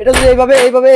এটা যদি এইভাবে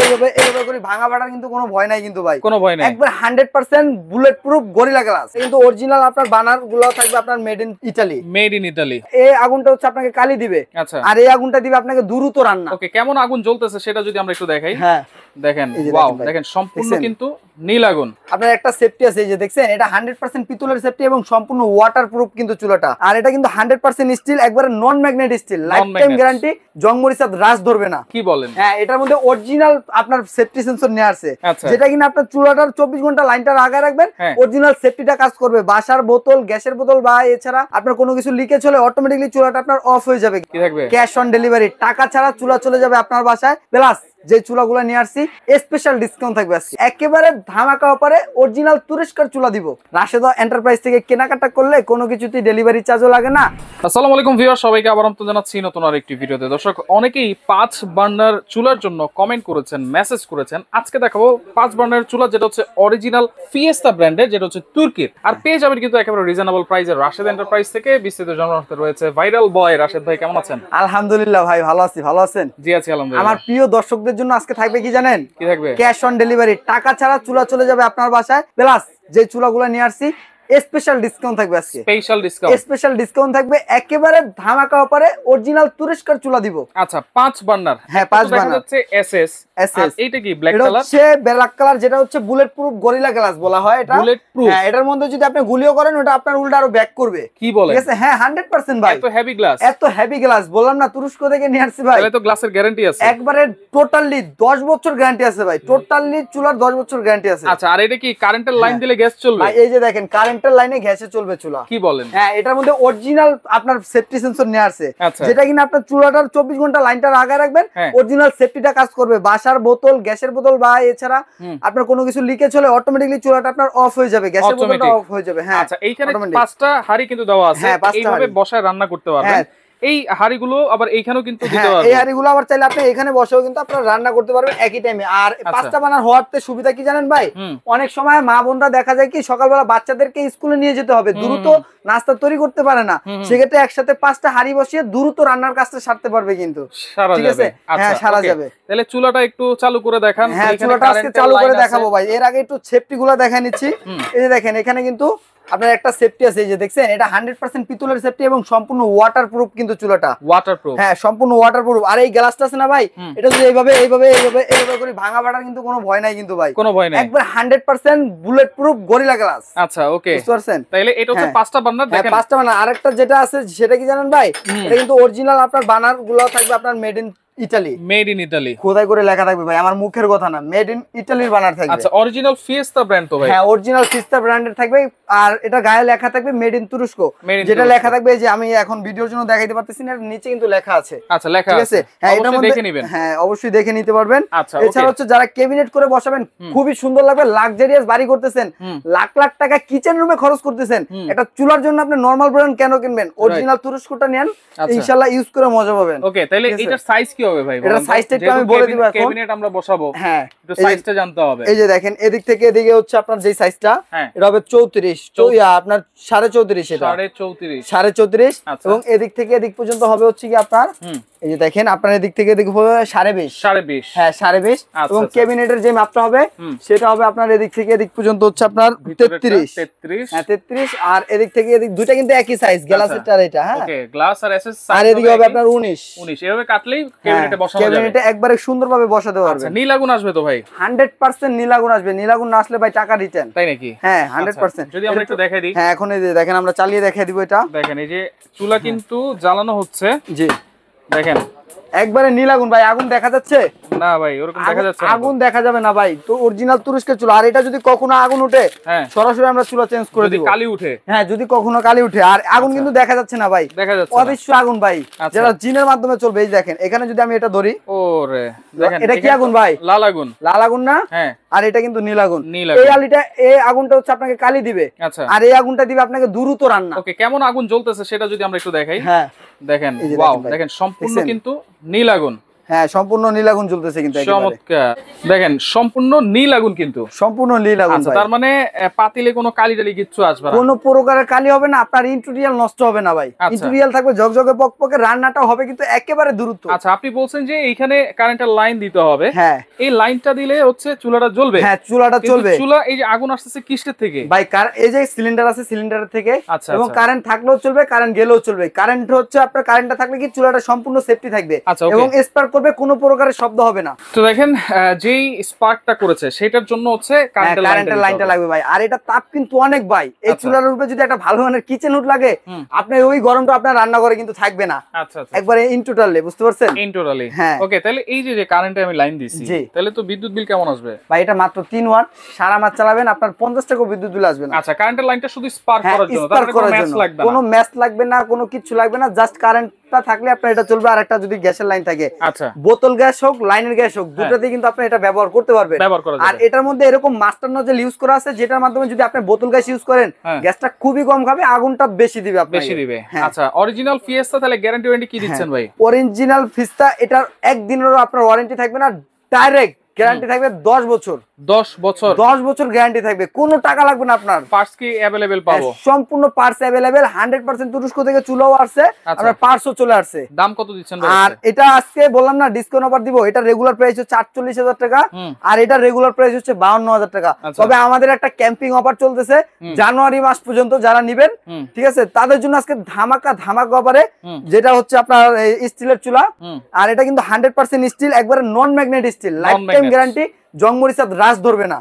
করে ভাঙা ফাটার কিন্তু কোনো ভয় নাই কিন্তু ভাই, কোনো ভয় নাই, একবার 100% বুলেট প্রুফ গরিলা গ্লাস, কিন্তু অরিজিনাল আপনার বানার গুলো থাকবে আপনার মেড ইন ইতালি। এই আগুনটা হচ্ছে আপনাকে কালি দিবে, আচ্ছা, আর এই আগুনটা দিবে আপনাকে দ্রুত রান্না। ওকে, কেমন আগুন জ্বলতেছে সেটা যদি আমরা একটু দেখাই। হ্যাঁ দেখেন, ওয়াও, দেখেন সম্পূর্ণ কিন্তু নীল আগুন। আপনার একটা সেফটি আছে, এই যে দেখছেন, এটা 100% পিতলের সেফটি এবং সম্পূর্ণ ওয়াটারপ্রুফ কিন্তু চুলাটা। আর এটা কিন্তু 100% স্টিল, একবারে non magnet steel, life time guarantee, জং মরিচা রাস ধরবে না। কি বলেন? হ্যাঁ, এটার মধ্যে অরিজিনাল আপনার সেফটি সেন্সর নিয়ে আসছে, যেটা কিনা আপনার চুলাটার 24 ঘন্টা লাইনটা আগায় রাখবেন, অরিজিনাল সেফটিটা কাজ করবে। বাসার বোতল, গ্যাসের বোতল বা এছাড়া আপনার কোনো কিছু লিকেজ হলে অটোমেটিকলি চুলাটা আপনার অফ হয়ে যাবে। ক্যাশ অন ডেলিভারি, টাকা ছাড়া চুলা চলে যাবে আপনার বাসায়। প্লাস যে চুলাগুলো নিয়ে আসছি স্পেশাল ডিসকাউন্ট থাকবে আজকে, একেবারে ধামাকা অফারে অরিজিনাল তুরস্কার চুলা দিব। রাশেদা এন্টারপ্রাইজ থেকে কেনাকাটা করলে কোনো কিছুতেই ডেলিভারি চার্জও লাগে না। আসসালামু আলাইকুম ভিউয়ার, সবাইকে আবার আমন্ত্রণ জানাচ্ছি নতুন আরেকটি ভিডিওতে। দর্শক, অনেকেই 5 বার্নার চুলার জন্য কমেন্ট করেছেন, মেসেজ করেছেন। আজকে দেখাবো 5 বার্নার চুলা, যেটা হচ্ছে অরিজিনাল ফিয়েস্তা ব্র্যান্ডের, যেটা হচ্ছে তুর্কির। আর পেয়ে যাবেন কিন্তু একেবারে রিজনেবল প্রাইসে রাশেদ এন্টারপ্রাইজ থেকে। বিস্তারিত জানাতে রয়েছে ভাইরাল বয় রাশেদ ভাই। কেমন আছেন? আলহামদুলিল্লাহ ভাই, ভালো আছি। ভালো আছেন? জি আছি আলহামদুলিল্লাহ। আমার প্রিয় দর্শকদের জন্য আজকে থাকবে কি জানেন? কি থাকবে? ক্যাশ অন ডেলিভারি, টাকা ছাড়া চুলা চলে যাবে আপনার বাসায়। প্লাস যে চুলাগুলো নিয়ে আসছি স্পেশাল ডিসকাউন্ট থাকবে আজকে, স্পেশাল ডিসকাউন্ট থাকবে, একেবারে ধামাকা অফারে অরিজিনাল তুরস্কার চুলা দিব। আচ্ছা, 5 বার্নার। হ্যাঁ, 5 বার্নার হচ্ছে এসএস। আর এইটা কি ব্ল্যাক কালার? হচ্ছে ব্ল্যাক কালার, যেটা হচ্ছে বুলেট প্রুফ গরিলা গ্লাস বলা হয় এটা। Bullet proof. হ্যাঁ, এটার মধ্যে যদি আপনি গুলিও করেন, ওটা আপনার উল্টা আরো ব্যাক করবে। কি বলেন? ঠিক আছে, হ্যাঁ 100% ভাই। এত হেভি গ্লাস, এত হেভি গ্লাস, বললাম না তুরস্ক থেকে নিয়ে আসছি ভাই। তাহলে তো গ্লাসের গ্যারান্টি আছে একবারে টোটালি 10 বছর গ্যারান্টি আছে ভাই, টোটালি চুলার 10 বছর গ্যারান্টি আছে। আচ্ছা, আর এটা কি কারেন্টের লাইন দিলে গ্যাস চলবে? ভাই এই যে দেখেন, কারেন্টের লাইনে গ্যাসে চলবে চুলা। কি বলেন? হ্যাঁ, এটার মধ্যে অরিজিনাল আপনার সেফটি সেন্সর নিয়ে আসছে, যেটা কিনা আপনার চুলাটার 24 ঘন্টা লাইনটা আগায় রাখবেন, অরিজিনাল সেফটিটা কাজ করবে। বাসার বোতল, গ্যাসের বোতল বা এছাড়া আপনার কোনো কিছু লিকেজ হলে অটোমেটিকলি চুলাটা আপনার অফ হয়ে যাবে, গ্যাসের বোতলটা অফ হয়ে যাবে। হ্যাঁ, আচ্ছা, এইখানে 5টা হাঁড়ি কিন্তু দেওয়া আছে, এইভাবে বসায় রান্না করতে পারবেন। এই হাঁড়িগুলো আবার এইখানেও কিন্তু দিতে পারবেন। এই হাঁড়িগুলো আবার চাইলে আপনি এখানে বসেও কিন্তু আপনারা রান্না করতে পারবেন একই টাইমে। আর 5টা বানার হওয়াতে সুবিধা কি জানেন ভাই? অনেক সময় মা বোনরা দেখা যায় কি সকালবেলা বাচ্চাদেরকে স্কুলে নিয়ে যেতে হবে, দ্রুত নাস্তা তৈরি করতে পারে না, সেক্ষেত্রে একসাথে 5টা হাঁড়ি বসিয়ে দ্রুত রান্নার কাজটা সারতে পারবে কিন্তু। ঠিক আছে, হ্যাঁ সারা যাবে। তাহলে চুলাটা একটু চালু করে দেখান। হ্যাঁ, চুলাটা আজকে চালু করে দেখাবো ভাই। এর আগে একটু সেফটি গুলো দেখা নিচ্ছি। এই যে দেখেন, এখানে কিন্তু আপনার একটা সেফটি আছে, এই যে দেখছেন, এটা 100% পিতলের সেফটি এবং সম্পূর্ণ ওয়াটারপ্রুফ কিন্তু চুলাটা। ওয়াটারপ্রুফ? হ্যাঁ, সম্পূর্ণ ওয়াটারপ্রুফ। আর এই গ্লাসটা আছে না ভাই, এটা যদি এইভাবে করে ভাঙা ফাটার কিন্তু কোনো ভয় নাই কিন্তু ভাই, কোনো ভয় নাই, একবার 100% বুলেট প্রুফ গরিলা গ্লাস। আচ্ছা, ওকে, বুঝতে পারছেন? তাহলে এটা হচ্ছে 5টা বার্নার। দেখেন 5টা বার্নার। আরেকটা যেটা আছে সেটা কি জানেন ভাই? এটা কিন্তু অরিজিনাল আপনার বার্নার গুলো থাকবে আপনার made in Italy. Made in Italy খোদাই করে লেখা থাকবে ভাই, আমার মুখের কথা না, মেড ইন ইতালির বানার থাকবে। আচ্ছা, অরিজিনাল ফিয়েস্তা ব্র্যান্ড তো ভাই? হ্যাঁ, অরিজিনাল ফিয়েস্তা ব্র্যান্ডের থাকবে। আর এটা গায়ে লেখা থাকবে মেড ইন তুরস্ক, যেটা লেখা থাকবে, যে আমি এখন ভিডিওর জন্য দেখাইতে পারতেছি না, নিচে কিন্তু লেখা আছে। আচ্ছা, লেখা আছে, হ্যাঁ, এটা মধ্যে দেখে নেবেন। হ্যাঁ, অবশ্যই দেখে নিতে পারবেন। আচ্ছা, এছাড়া হচ্ছে যারা ক্যাবিনেট করে বসাবেন, খুবই সুন্দর লাগবে, লাক্সারিয়াস বাড়ি করতেছেন, লাখ লাখ টাকা কিচেন রুমে খরচ করতেছেন, এটা চুলার জন্য আপনি নরমাল ব্র্যান্ড কেন কিনবেন? অরিজিনাল তুরস্কটা নেন, ইনশাআল্লাহ ইউজ করে মজা পাবেন। ওকে, তাহলে এটার সাইজ কি হবে ভাই? এটা সাইজটা একটু আমি বলে দিব। এখন ক্যাবিনেট আমরা বসাবো, হ্যাঁ, একটু সাইজটা জানতে হবে। এই যে দেখেন, এদিক থেকে এদিকে হচ্ছে আপনার যে সাইজটা, এটা হবে 34, আপনার 34.5, এটা 34.5, এবং এদিক থেকে এদিক পর্যন্ত হবে হচ্ছে কি আপনার, এই যে দেখেন, আপনার এদিক থেকে এদিক হবে 20.5। হ্যাঁ, 20.5। এবং ক্যাবিনেটের যে মাপটা হবে সেটা হবে আপনার এদিক থেকে এদিক পর্যন্ত হচ্ছে আপনার 33। হ্যাঁ, 33। আর এদিক থেকে এদিক দুইটা কিন্তু একই সাইজ, গ্লাসের আর এটা। হ্যাঁ, ওকে, গ্লাস আর এসএস সাইজ। আর এদিকে হবে আপনার 19। এভাবে কাটলেই ক্যাবিনেটে বসানো যাবে, ক্যাবিনেটে একবারে সুন্দরভাবে বসাতে পারবেন। আচ্ছা, নীল আগুন আসবে তো ভাই? 100% নীল আগুন আসবে। নীল আগুন না আসলে ভাই টাকা রিটার্ন। তাই নাকি? হ্যাঁ, 100%। যদি আমরা একটু দেখাই দিই। হ্যাঁ, এখন এই যে দেখেন, আমরা চালিয়ে দেখাই দিব। এটা দেখেন, এই যে চুলা কিন্তু জ্বালানো হচ্ছে। জি, দেখেন একবারে নীল আগুন ভাই। আগুন দেখা যাচ্ছে না ভাই? ওরকম দেখা যাচ্ছে না, আগুন দেখা যাবে না ভাই। তো অরিজিনাল তুরস্কের চুলা। আর এটা যদি কখনো আগুন উঠে, সরাসরি আমরা চুলা চেঞ্জ করে দিব। কালি উঠে? হ্যাঁ, যদি কখনো কালি উঠে। আর আগুন কিন্তু দেখা যাচ্ছে না ভাই, দেখা যাচ্ছে অদৃশ্য আগুন ভাই, যেটা জিনের মাধ্যমে চলবে। এই দেখেন, এখানে যদি আমি এটা ধরি, ওরে দেখেন, এটা কি আগুন ভাই? লাল আগুন। লাল আগুন না? হ্যাঁ। আর এটা কিন্তু নীল আগুন। এই আগুনটা হচ্ছে আপনাকে কালি দিবে। আচ্ছা, আর এই আগুনটা দিবে আপনাকে দ্রুত রান্না। ওকে, কেমন আগুন জ্বলতেছে সেটা যদি আমরা একটু দেখাই। হ্যাঁ, দেখেন, ওয়াও, দেখেন সম্পূর্ণ কিন্তু নীল আগুন। হ্যাঁ সম্পূর্ণ নীল আগুন জ্বলতেছে কিন্তু চমৎকার দেখেন সম্পূর্ণ নীল আগুন কিন্তু সম্পূর্ণ নীল আগুন আচ্ছা তার মানে পাতিলে কোনো কালি টালি কিচ্ছু আসবে না কোনো প্রকারের কালি হবে না আপনার ইন্টেরিয়াল নষ্ট হবে না ভাই ইন্টেরিয়াল থাকবে ঝকঝকে পকপকে রান্নাটাও হবে কিন্তু একেবারে দ্রুত আচ্ছা আপনি বলছেন যে এইখানে কারেন্টের লাইন দিতে হবে হ্যাঁ এই লাইনটা দিলে হচ্ছে চুলাটা জ্বলবে হ্যাঁ চুলাটা চলবে চুলা এই যে আগুন আসতেছে কিসের থেকে ভাই এই যে সিলিন্ডার আছে সিলিন্ডারের থেকে আচ্ছা এবং কারেন্ট থাকলেও চলবে কারেন্ট গেলেও চলবে কারেন্ট হচ্ছে আপনার কারেন্টটা থাকলে কি চুলাটা সম্পূর্ণ সেফটি থাকবে এবং স্পার্ক করবে কোনো প্রকারের শব্দ হবে না তো দেখেন যেই স্পার্কটা করেছে সেটার জন্য হচ্ছে কারেন্টের লাইনটা লাগবে ভাই আর এটা তাপ কিন্তু অনেক ভাই এই চুলার উপরে যদি একটা ভালো মানের কিচেন হুড লাগে আপনি ওই গরমটা আপনার রান্নাঘরে কিন্তু থাকবে না আচ্ছা একবারে ইন টোটালি বুঝতে পারছেন ইন টোটালি হ্যাঁ ওকে তাহলে এই যে কারেন্টে আমি লাইন দিছি তাহলে তো বিদ্যুৎ বিল কেমন আসবে ভাই এটা মাত্র 3 ওয়াট সারা মাস চালাবেন আপনার 50 টাকা বিদ্যুৎ বিল আসবে না আচ্ছা কারেন্টের লাইনটা শুধু স্পার্ক করার জন্য তারপরে কোনো ম্যাচ লাগবে না কোনো ম্যাচ লাগবে না কোনো কিছু লাগবে না জাস্ট কারেন্টটা থাকলে আপনার এটা চলবে আর একটা যদি গ্যাসের লাইন থাকে আচ্ছা বোতল গ্যাস হোক লাইনের গ্যাস হোক দুটোতেই কিন্তু আপনি এটা ব্যবহার করতে পারবেন আর এটার মধ্যে এরকম মাস্টার নজেল ইউজ করা আছে যেটার মাধ্যমে যদি আপনি বোতল গ্যাস ইউজ করেন গ্যাসটা খুবই কম খাবে আগুনটা বেশি দিবে আপনাকে বেশি দিবে আচ্ছা অরিজিনাল ফিয়েস্তা তাহলে গ্যারান্টি ওয়ারেন্টি কি দিচ্ছেন ভাই অরিজিনাল ফিয়েস্তা এটার একদিনেরও আপনার ওয়ারেন্টি থাকবে না ডাইরেক্ট গ্যারান্টি থাকবে 10 বছর 10 বছর 10 বছর গ্যারান্টি থাকবে কোনো টাকা লাগবে না আপনার পার্টস কি अवेलेबल পাবো সম্পূর্ণ পার্টস अवेलेबल 100% তুরস্ক থেকে চুলাও আসছে আপনার পার্টসও চলে আসছে দাম কত দিচ্ছেন ভাই আর এটা আজকে বললাম না ডিসকাউন্ট অফার দিব এটা রেগুলার প্রাইস হচ্ছে 48000 টাকা আর এটা রেগুলার প্রাইস হচ্ছে 52000 টাকা তবে আমাদের একটা ক্যাম্পিং অফার চলতেছে জানুয়ারি মাস পর্যন্ত যারা নেবেন ঠিক আছে তাদের জন্য আজকে ধামাকা অফারে যেটা হচ্ছে আপনার স্টিলের চুলা আর এটা কিন্তু 100% স্টিল একবারে non magnet steel life time guarantee জংমরিচাত রাশ ধরবে না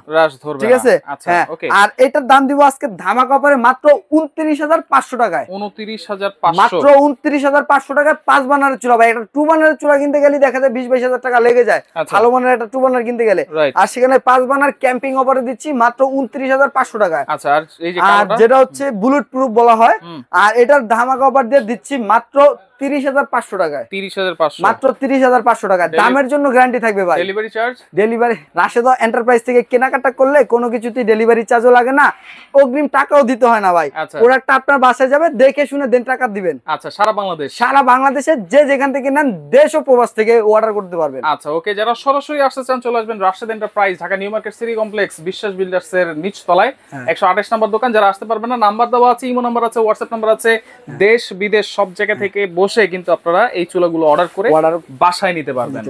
ঠিক আছে হ্যাঁ আর এটার দাম দিব আজকে ধামাকা অফারে মাত্র 29500 টাকায় 29500 মাত্র 29500 টাকায় 5 বার্নারের চুলা ভাই এটা 2 বার্নারের চুলা কিনতে গেলে দেখা যায় 20-22000 টাকা লেগে যায় ভালো মানের একটা 2 বার্নার কিনতে গেলে আর সেখানে 5 বার্নার ক্যাম্পিং অফারে দিচ্ছি মাত্র 29500 টাকায় আচ্ছা আর এই যে আর যেটা হচ্ছে বুলেট প্রুফ বলা হয় আর এটার ধামাকা অফার দিয়ে দিচ্ছি মাত্র 30500 টাকায় 30500 মাত্র 30500 টাকা দামের জন্য গ্যারান্টি থাকবে ভাই delivery charge delivery Rasheda enterprise থেকে কেনাকাটা করলে কোনো কিছুতেই ডেলিভারি চার্জও লাগে না অগ্রিম টাকাও দিতে হয় না ভাই প্রোডাক্টটা আপনার বাসায় যাবে দেখে শুনে দেন টাকা দিবেন আচ্ছা সারা বাংলাদেশে যে যেখান থেকে নেন দেশ ও প্রবাস থেকে অর্ডার করতে পারবেন আচ্ছা ওকে যারা সরাসরি আসতে চান চলে আসবেন Rashed enterprise Dhaka new market city complex বিশ্বাস বিল্ডার্স এর নিচ তলায় 128 নম্বর দোকান যারা আসতে পারবেন না নাম্বার দেওয়া আছে ইমো নাম্বার আছে হোয়াটসঅ্যাপ নাম্বার আছে দেশ বিদেশ সব জায়গা থেকে বসে কিন্তু আপনারা এই চুলাগুলো অর্ডার করে বাসায় নিতে পারবেন